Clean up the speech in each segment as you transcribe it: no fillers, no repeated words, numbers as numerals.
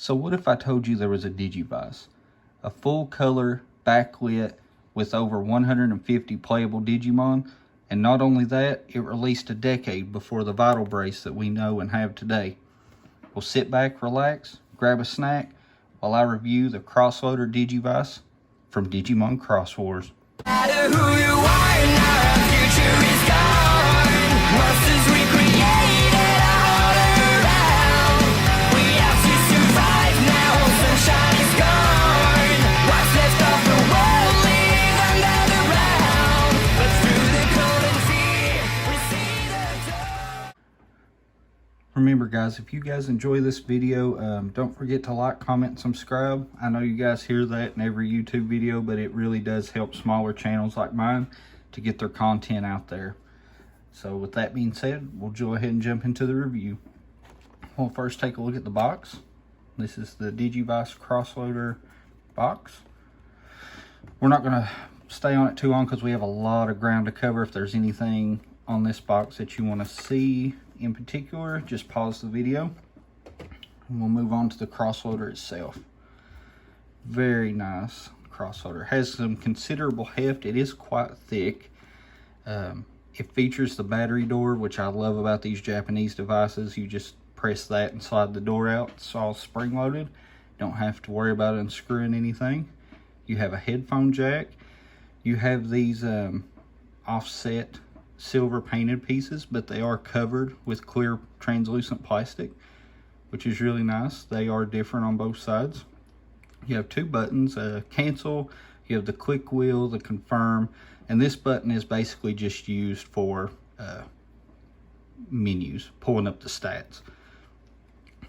So what if I told you there was a Digivice, a full color backlit with over 150 playable Digimon, and not only that, it released a decade before the Vital Brace that we know and have today. Well, sit back, relax, grab a snack while I review the Crossloader Digivice from Digimon Cross Wars. Remember guys, if you guys enjoy this video, don't forget to like, comment, and subscribe. I know you guys hear that in every YouTube video, but it really does help smaller channels like mine to get their content out there. So with that being said, we'll go ahead and jump into the review. We'll first take a look at the box. This is the Digivice Crossloader box. We're not going to stay on it too long because we have a lot of ground to cover. If there's anything on this box that you want to see in particular, just pause the video and we'll move on to the Crossloader itself. Very nice Crossloader. Has some considerable heft. It is quite thick. It features the battery door, which I love about these Japanese devices. You just press that and slide the door out. It's all spring loaded. Don't have to worry about unscrewing anything. You have a headphone jack. You have these offset silver painted pieces, but they are covered with clear translucent plastic, which is really nice. They are different on both sides. You have two buttons, cancel. You have the click wheel, the confirm, and this button is basically just used for menus, pulling up the stats.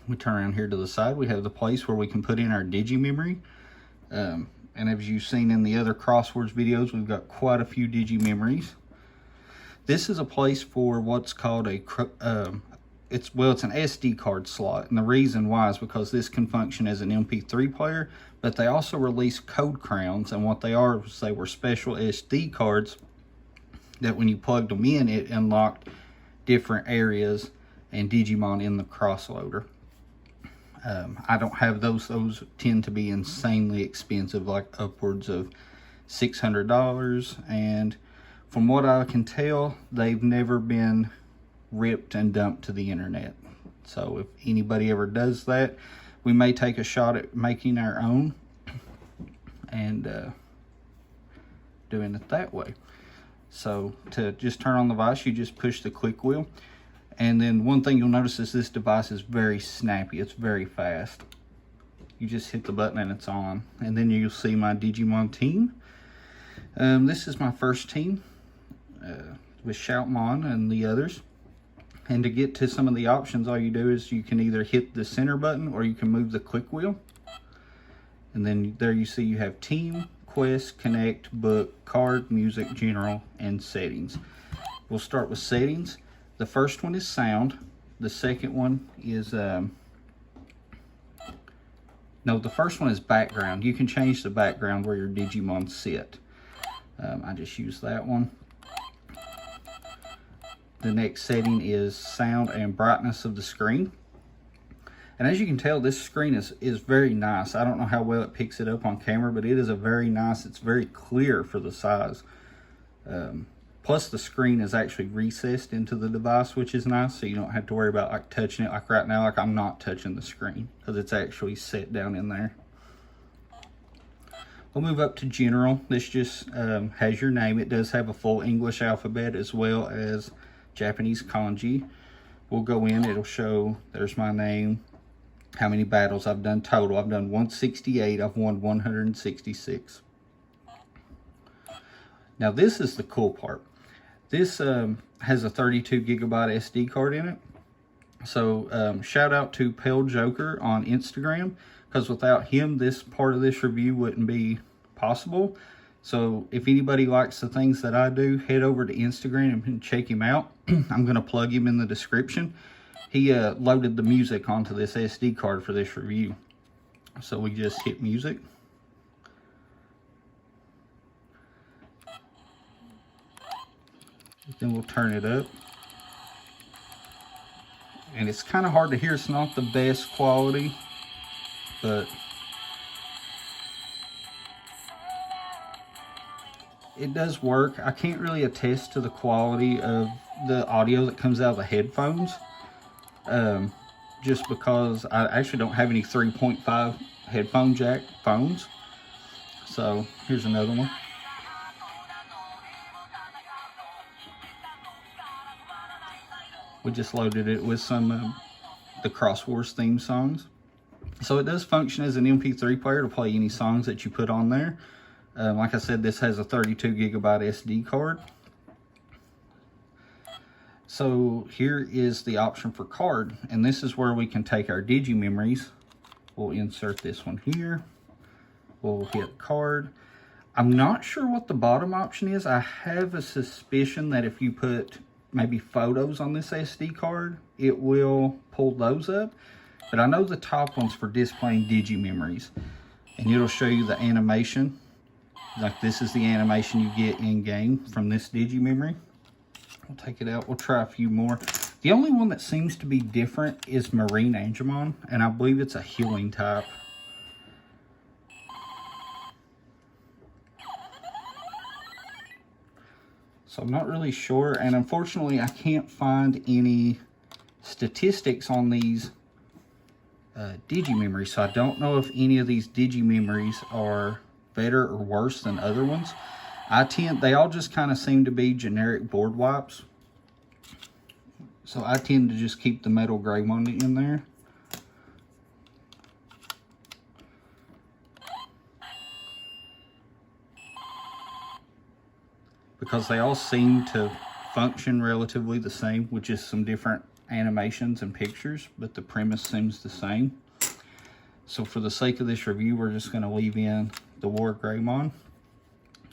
We turn around here to the side. We have the place where we can put in our digi memory. And as you've seen in the other Crosswords videos, we've got quite a few digi memories. This is a place for what's called a, it's an SD card slot. And the reason why is because this can function as an MP3 player, but they also release code crowns. And what they are is they were special SD cards that when you plugged them in, it unlocked different areas and Digimon in the Crossloader. I don't have those. Those tend to be insanely expensive, like upwards of $600. And from what I can tell, they've never been ripped and dumped to the internet. So if anybody ever does that, we may take a shot at making our own and doing it that way. So to just turn on the device, you just push the click wheel. And then one thing you'll notice is this device is very snappy. It's very fast. You just hit the button and it's on. And then you'll see my Digimon team. This is my first team with Shoutmon and the others. And to get to some of the options, all you do is you can either hit the center button or you can move the click wheel. And then there you see you have team, quest, connect, book, card, music, general, and settings. We'll start with settings. The first one is sound. The second one is, the first one is background. You can change the background where your Digimon sit. I just use that one. The next setting is sound and brightness of the screen. And as you can tell, this screen is very nice. I don't know how well it picks it up on camera, but it is a very nice, it's very clear for the size. Plus the screen is actually recessed into the device, which is nice, so you don't have to worry about like touching it. Like right now, like I'm not touching the screen because it's actually set down in there. We'll move up to general. This just has your name. It does have a full English alphabet as well as Japanese kanji. We'll go in, it'll show, there's my name, how many battles I've done total. I've done 168, I've won 166. Now this is the cool part. This has a 32 gigabyte SD card in it. So shout out to Pale Joker on Instagram, because without him, this part of this review wouldn't be possible. So if anybody likes the things that I do, head over to Instagram and check him out. I'm going to plug him in the description. He loaded the music onto this SD card for this review. So we just hit music. Then we'll turn it up. And it's kind of hard to hear. It's not the best quality. but it does work. I can't really attest to the quality of the audio that comes out of the headphones, just because I actually don't have any 3.5 headphone jack phones. So here's another one. We just loaded it with some the Cross Wars theme songs. So it does function as an MP3 player to play any songs that you put on there. Like I said, this has a 32 gigabyte SD card. So here is the option for card, and this is where we can take our digi memories. We'll insert this one here. We'll hit card. I'm not sure what the bottom option is. I have a suspicion that if you put maybe photos on this SD card, it will pull those up. But I know the top one's for displaying digi memories, and it'll show you the animation. Like this is the animation you get in game from this digi memory. We'll take it out. We'll try a few more. The only one that seems to be different is Marine Angemon, and I believe it's a healing type. So I'm not really sure, and unfortunately I can't find any statistics on these digi memories, so I don't know if any of these digi memories are better or worse than other ones. They all just kind of seem to be generic board wipes. So I tend to just keep the Metal Greymon in there. Because they all seem to function relatively the same, with just some different animations and pictures, but the premise seems the same. So for the sake of this review, we're just going to leave in the War Greymon.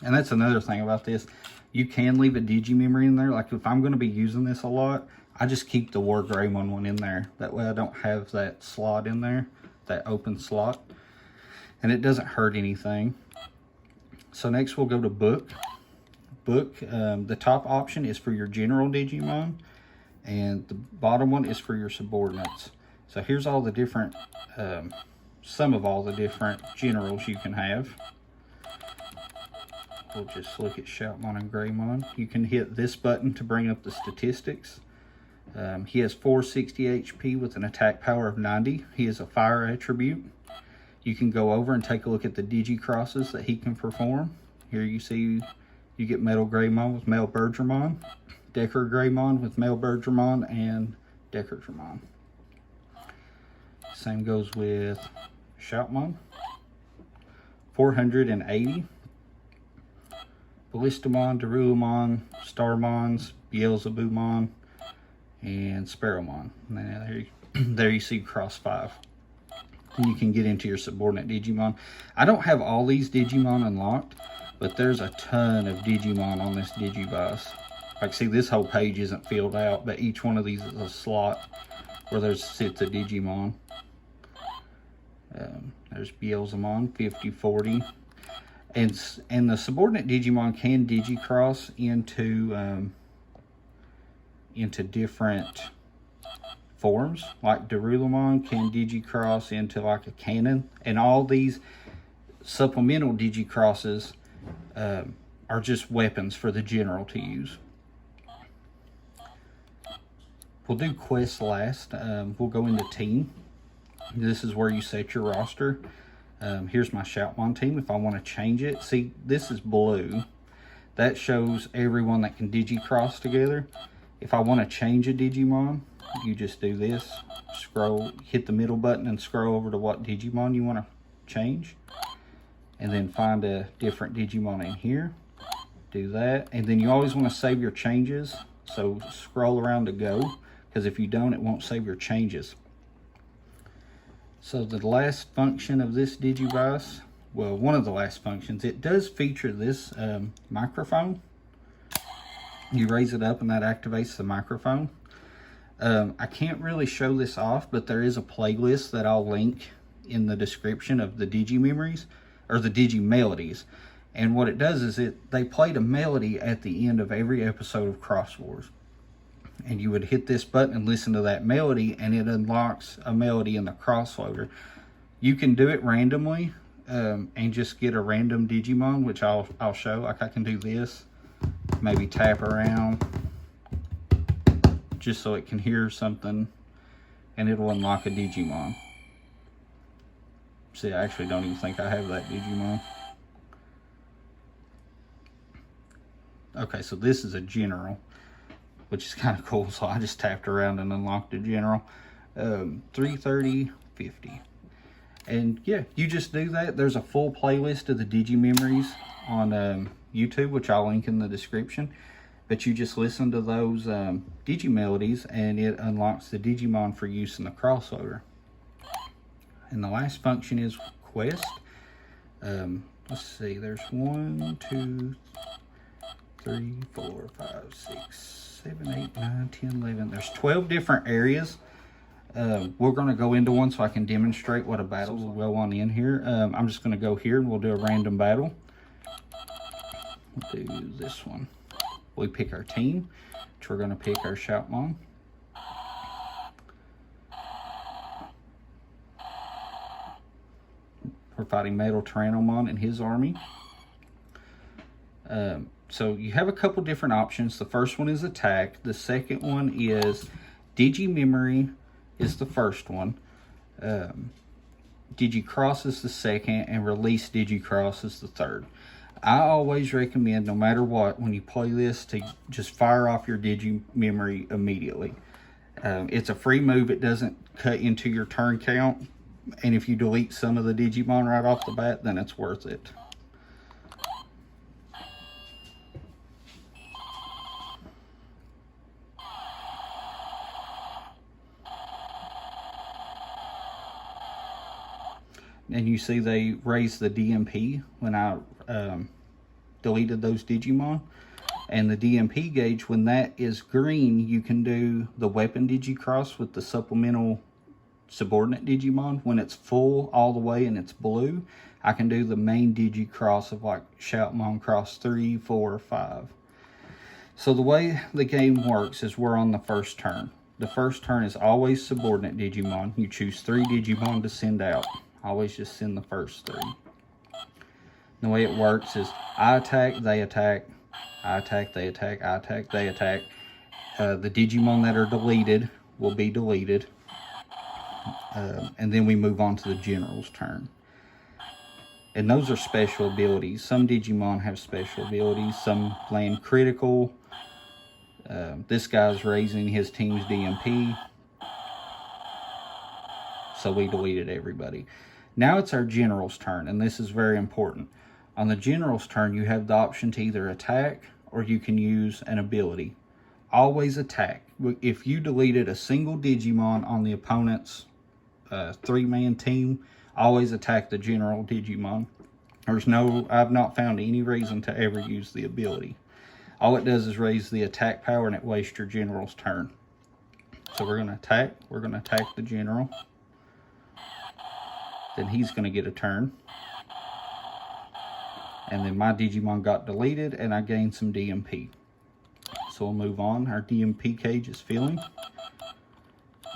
And that's another thing about this. You can leave a digi memory in there. Like if I'm going to be using this a lot, I just keep the War Greymon one in there. That way I don't have that slot in there, that open slot. And it doesn't hurt anything. So next we'll go to book. The top option is for your general Digimon, and the bottom one is for your subordinates. So here's all the different, some of all the different generals you can have. We'll just look at Shoutmon and Greymon. You can hit this button to bring up the statistics. He has 460 HP with an attack power of 90. He is a fire attribute. You can go over and take a look at the Digi-crosses that he can perform. Here you see you get Metal Greymon with Male Bergermon, Decker Greymon with Male Bergermon, and Deckerdramon. Same goes with Shoutmon. 480. Ballistamon, Darullamon, Starmons, Beelzebubmon, and Sparrowmon. And there you see Cross 5. And you can get into your subordinate Digimon. I don't have all these Digimon unlocked, but there's a ton of Digimon on this Digivice. Like, see, this whole page isn't filled out, but each one of these is a slot where sits a Digimon. There's Beelzemon, 5040. And the subordinate Digimon can Digi-cross into different forms. Like Darullamon can Digi-cross into like a cannon. And all these supplemental Digi-crosses are just weapons for the general to use. We'll do quests last. We'll go into team. This is where you set your roster. Here's my Shoutmon team. If I want to change it, see, this is blue. That shows everyone that can Digi-cross together. If I want to change a Digimon, you just do this. Scroll, hit the middle button and scroll over to what Digimon you want to change. And then find a different Digimon in here. Do that. And then you always want to save your changes. So scroll around to go, because if you don't, it won't save your changes. So the last function of this Digivice, well, one of the last functions, it does feature this microphone. You raise it up and that activates the microphone. I can't really show this off, but there is a playlist that I'll link in the description of the Digi memories, or the Digi melodies. And what it does is they played a melody at the end of every episode of Cross Wars. And you would hit this button and listen to that melody, and it unlocks a melody in the crossloader. You can do it randomly and just get a random Digimon, which I'll show. Like I can do this, maybe tap around, just so it can hear something, and it'll unlock a Digimon. See, I actually don't even think I have that Digimon. Okay, so this is a general, which is kind of cool. So I just tapped around and unlocked a general. 330, 50. And yeah, you just do that. There's a full playlist of the Digimemories on YouTube, which I'll link in the description. But you just listen to those Digimelodies, and it unlocks the Digimon for use in the crossover. And the last function is quest. Let's see, there's 1, 2, 3, 4, 5, 6, 7, 8, 9, 10, 11. There's 12 different areas. We're going to go into one so I can demonstrate what a battle will go on in here. I'm just going to go here and we'll do a random battle. We'll do this one. We pick our team, which we're going to pick our Shoutmon. We're fighting Metal Tyrannomon and his army. So you have a couple different options. The first one is attack. The second one is Digimemory is the first one. Digicross is the second, and Release Digicross is the third. I always recommend, no matter what, when you play this, to just fire off your Digimemory immediately. It's a free move. It doesn't cut into your turn count. And if you delete some of the Digimon right off the bat, then it's worth it. And you see they raised the DMP when I deleted those Digimon. And the DMP gauge, when that is green, you can do the Weapon Digicross with the supplemental subordinate Digimon. When it's full all the way and it's blue, I can do the main Digicross of like Shoutmon Cross 3, 4, 5. So the way the game works is we're on the first turn. The first turn is always subordinate Digimon. You choose 3 Digimon to send out. Always just send the first 3. The way it works is I attack, they attack, I attack, they attack, I attack, they attack. The Digimon that are deleted will be deleted. And then we move on to the general's turn. And those are special abilities. Some Digimon have special abilities. Some land critical. This guy's raising his team's DMP. So we deleted everybody. Now it's our general's turn, and this is very important. On the general's turn, you have the option to either attack or you can use an ability. Always attack. If you deleted a single Digimon on the opponent's 3-man team, always attack the general Digimon. I've not found any reason to ever use the ability. All it does is raise the attack power and it wastes your general's turn. So we're going to attack. We're going to attack the general. Then he's going to get a turn. And then my Digimon got deleted and I gained some DMP. So we'll move on. Our DMP cage is filling.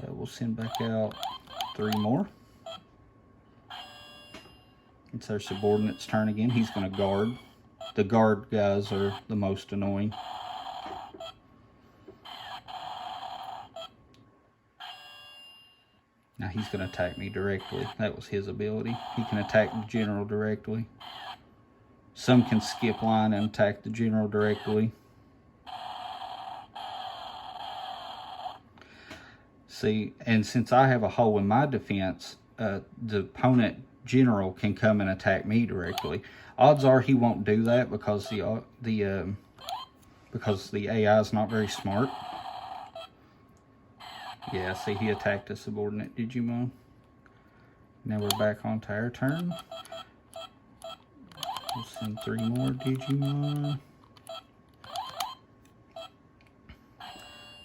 We'll send back out 3 more. It's our subordinate's turn again. He's going to guard. The guard guys are the most annoying. Now he's going to attack me directly. That was his ability. He can attack the general directly. Some can skip line and attack the general directly. See, and since I have a hole in my defense, the opponent general can come and attack me directly. Odds are he won't do that because the AI is not very smart. Yeah, see, he attacked a subordinate Digimon. Now we're back onto our turn. We'll send 3 more Digimon.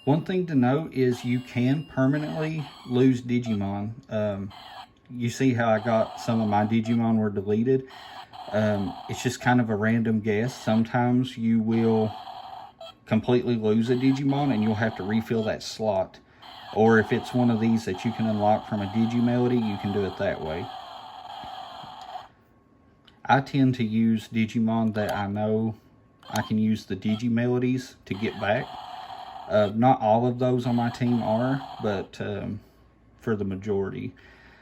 One thing to note is you can permanently lose Digimon. You see how I got some of my Digimon were deleted. It's just kind of a random guess. Sometimes you will completely lose a Digimon and you'll have to refill that slot. Or if it's one of these that you can unlock from a Digimelody, you can do it that way. I tend to use Digimon that I know I can use the Digi melodies to get back. Not all of those on my team are, but for the majority.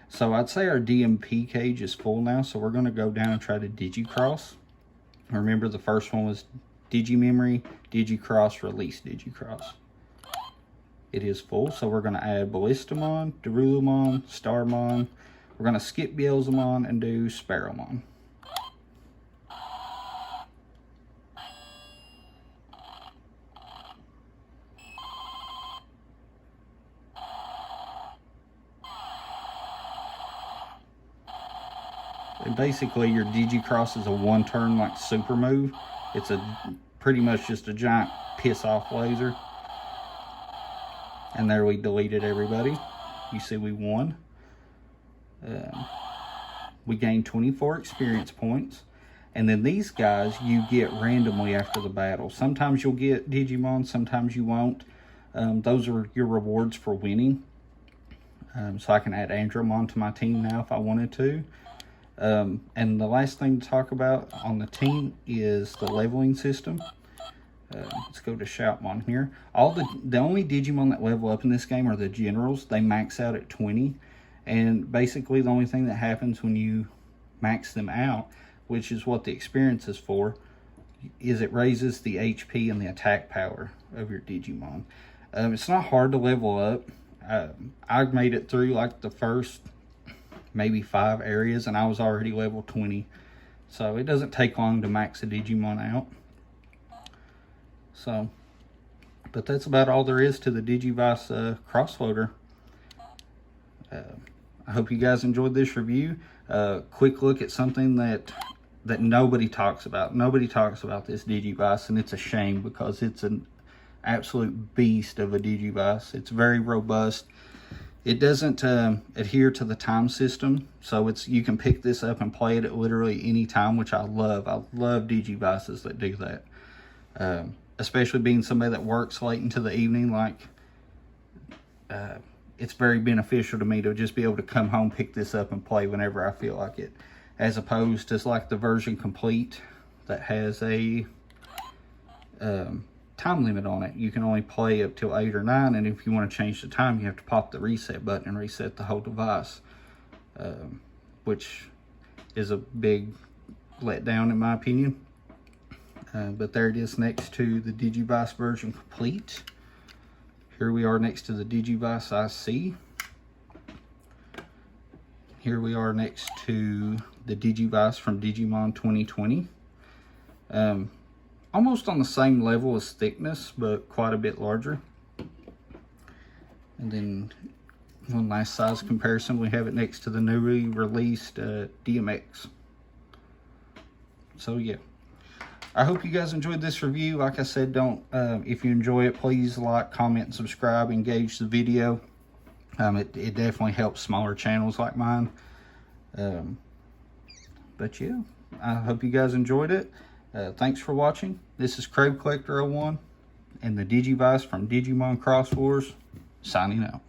So I'd say our DMP cage is full now, so we're going to go down and try to Digicross. Remember, the first one was Digimemory, Digicross, release Digicross. It is full, so we're going to add Ballistamon, Darulumon, Starmon. We're going to skip Beelzemon and do Sparrowmon. And basically your Digicross is a one-turn like super move. It's pretty much just a giant piss-off laser. And there we deleted everybody. You see we won. We gained 24 experience points. And then these guys you get randomly after the battle. Sometimes you'll get Digimon, sometimes you won't. Those are your rewards for winning. So I can add Andromon to my team now if I wanted to. And the last thing to talk about on the team is the leveling system. Let's go to Shoutmon here. The only Digimon that level up in this game are the generals. They max out at 20. And basically the only thing that happens when you max them out, which is what the experience is for, is it raises the HP and the attack power of your Digimon. It's not hard to level up. I made it through like the first maybe 5 areas and I was already level 20. So it doesn't take long to max a Digimon out. So, but that's about all there is to the Digivice crossloader. I hope you guys enjoyed this review. Quick look at something that nobody talks about. Nobody talks about this Digivice, and it's a shame because it's an absolute beast of a Digivice. It's very robust. It doesn't adhere to the time system, so you can pick this up and play it at literally any time, which I love. I love Digivices that do that. Especially being somebody that works late into the evening, it's very beneficial to me to just be able to come home, pick this up, and play whenever I feel like it. As opposed to like the version complete that has a time limit on it. You can only play up till 8 or 9, and if you want to change the time, you have to pop the reset button and reset the whole device, which is a big letdown in my opinion. But there it is next to the Digivice version complete. Here we are next to the Digivice IC. Here we are next to the Digivice from Digimon 2020. Almost on the same level as thickness, but quite a bit larger. And then one last size comparison, we have it next to the newly released DMX. So yeah, I hope you guys enjoyed this review. Like I said, if you enjoy it, please like, comment, and subscribe, engage the video. It definitely helps smaller channels like mine. But yeah, I hope you guys enjoyed it. Thanks for watching. This is Crab Collector 01 and the Digivice from Digimon Cross Wars, signing out.